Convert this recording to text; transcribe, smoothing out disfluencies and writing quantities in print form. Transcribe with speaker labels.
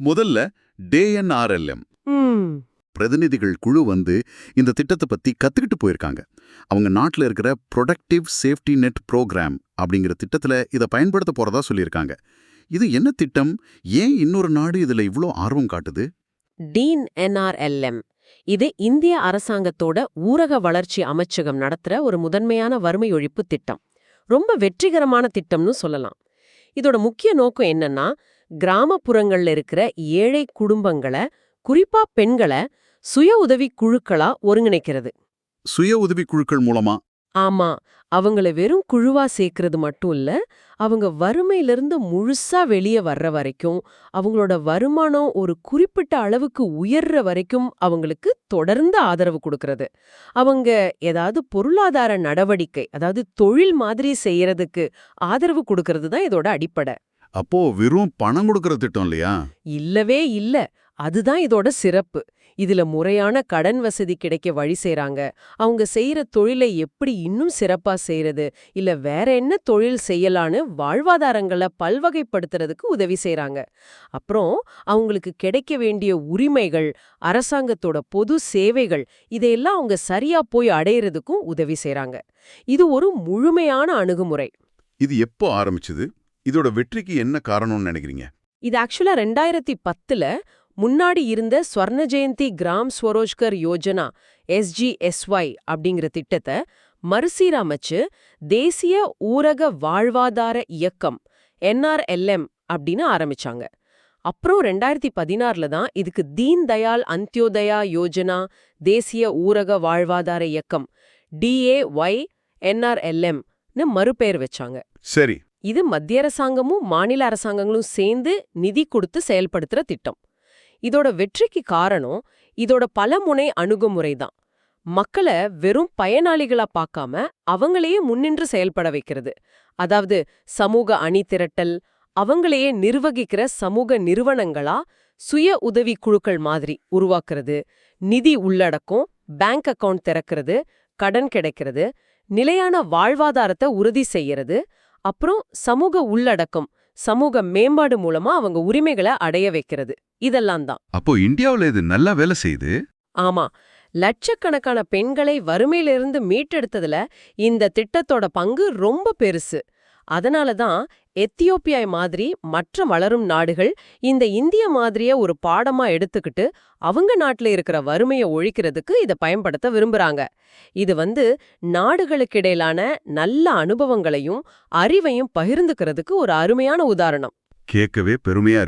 Speaker 1: முதல்ல DNRLM
Speaker 2: ம்
Speaker 1: பிரதிநிதிகள் குழு வந்து இந்த திட்டத்தை பத்தி கத்துக்கிட்டு போயிருக்காங்க. அவங்க நாட்டுல இருக்கிற ப்ரொடக்டிவ் சேஃப்டி நெட் ப்ரோக்ராம் அப்படிங்கிற திட்டத்துல இதை பயன்படுத்த போறதா சொல்லியிருக்காங்க. இது என்ன திட்டம்? ஏன் இன்னொரு நாடு இதுல இவ்ளோ ஆர்வம் காட்டுது?
Speaker 2: டீன் NRLM இது இந்திய அரசாங்கத்தோட ஊரக வளர்ச்சி அமைச்சகம் நடத்துற ஒரு முதன்மையான வறுமை ஒழிப்பு திட்டம். ரொம்ப வெற்றிகரமான திட்டம்னு சொல்லலாம். இதோட முக்கிய நோக்கம் என்னன்னா, கிராமப்புறங்கள்ல இருக்கிற ஏழை குடும்பங்களை, குறிப்பா பெண்களை சுய உதவி குழுக்களா ஒருங்கிணைக்கிறது.
Speaker 1: சுய உதவிக் குழுக்கள் மூலமா?
Speaker 2: ஆமா, அவங்கள வெறும் குழுவா சேர்க்கறது மட்டும் இல்ல, அவங்க வறுமையிலிருந்து முழுசா வெளியே வர்ற வரைக்கும், அவங்களோட வருமானம் ஒரு குறிப்பிட்ட அளவுக்கு உயர்ற வரைக்கும் அவங்களுக்கு தொடர்ந்து ஆதரவு கொடுக்கறது. அவங்க ஏதாவது பொருளாதார நடவடிக்கை, அதாவது தொழில் மாதிரி செய்யறதுக்கு ஆதரவு கொடுக்கறது தான் இதோட அடிப்படை.
Speaker 1: அப்போ வெறும் பணம் கொடுக்கற திட்டம் இல்லையா?
Speaker 2: இல்லவே இல்ல. அதுதான் இதோட சிறப்பு. இதுல முறையான கடன் வசதி கிடைக்க வழி செய்றாங்க. அவங்க செய்யற தொழிலை எப்படி இன்னும் சிறப்பா செய்யறது, இல்ல வேற என்ன தொழில் செய்யலான்னு வாழ்வாதாரங்களை பல்வகைப்படுத்துறதுக்கு உதவி செய்றாங்க. அப்புறம் அவங்களுக்கு கிடைக்க வேண்டிய உரிமைகள், அரசாங்கத்தோட பொது சேவைகள் இதையெல்லாம் அவங்க சரியா போய் அடையறதுக்கும் உதவி செய்றாங்க. இது ஒரு முழுமையான அணுகுமுறை.
Speaker 1: இது எப்போ ஆரம்பிச்சது? இதோட வெற்றிக்கு என்ன காரணம்னு நினைக்கிறீங்க?
Speaker 2: இது ஆக்சுவலா 2010ல முன்னாடி இருந்த ஸ்வர்ண ஜெயந்தி கிராம் ஸ்வரோஜ்கர் யோஜனா SGSY அப்படிங்கிற திட்டத்தை மறுசீரமைச்சு தேசிய ஊரக வாழ்வாதார இயக்கம் NRLM அப்படின்னு ஆரம்பிச்சாங்க. அப்புறம் 2016ல தான் இதுக்கு தீன் தயாள் அந்தியோதயா யோஜனா தேசிய ஊரக வாழ்வாதார இயக்கம் DAY NRLMனு மறுபெயர் வச்சாங்க.
Speaker 1: சரி.
Speaker 2: இது மத்திய அரசாங்கமும் மாநில அரசாங்கங்களும் சேர்ந்து நிதி கொடுத்து செயல்படுத்துற திட்டம். இதோட வெற்றிக்கு காரணம் இதோட பலமுனை அணுகுமுறை தான். மக்களை வெறும் பயனாளிகளா பார்க்காம அவங்களையே முன்னின்று செயல்பட வைக்கிறது. அதாவது சமூக அணி திரட்டல், அவங்களையே நிர்வகிக்கிற சமூக நிறுவனங்களா சுய உதவி குழுக்கள் மாதிரி உருவாக்குறது, நிதி உள்ளடக்கம், பேங்க் அக்கவுண்ட் திறக்கிறது, கடன் கிடைக்கிறது, நிலையான வாழ்வாதாரத்தை உறுதி செய்யறது, அப்புறம் சமூக உள்ளடக்கம், சமூக மேம்பாடு மூலமா அவங்க உரிமைகளை அடைய வைக்கிறது. இதெல்லாம் தான்.
Speaker 1: அப்போ இந்தியாவுல இது நல்லா வேலை செய்யுது.
Speaker 2: ஆமா, லட்சக்கணக்கான பெண்களை வறுமையிலிருந்து மீட்டெடுத்ததுல இந்த திட்டத்தோட பங்கு ரொம்ப பெருசு. அதனால தான் எத்தியோப்பியா மாதிரி மற்ற வளரும் நாடுகள் இந்த இந்திய மாதிரியே ஒரு பாடமா எடுத்துக்கிட்டு அவங்க நாட்டுல இருக்கிற வறுமையை ஒழிக்கிறதுக்கு இதை பயன்படுத்த விரும்புறாங்க. இது நாடுகளுக்கிடையிலான நல்ல அனுபவங்களையும் அறிவையும் பகிர்ந்துக்கிறதுக்கு ஒரு அருமையான உதாரணம்.
Speaker 1: கேட்கவே பெருமையா இருக்கு.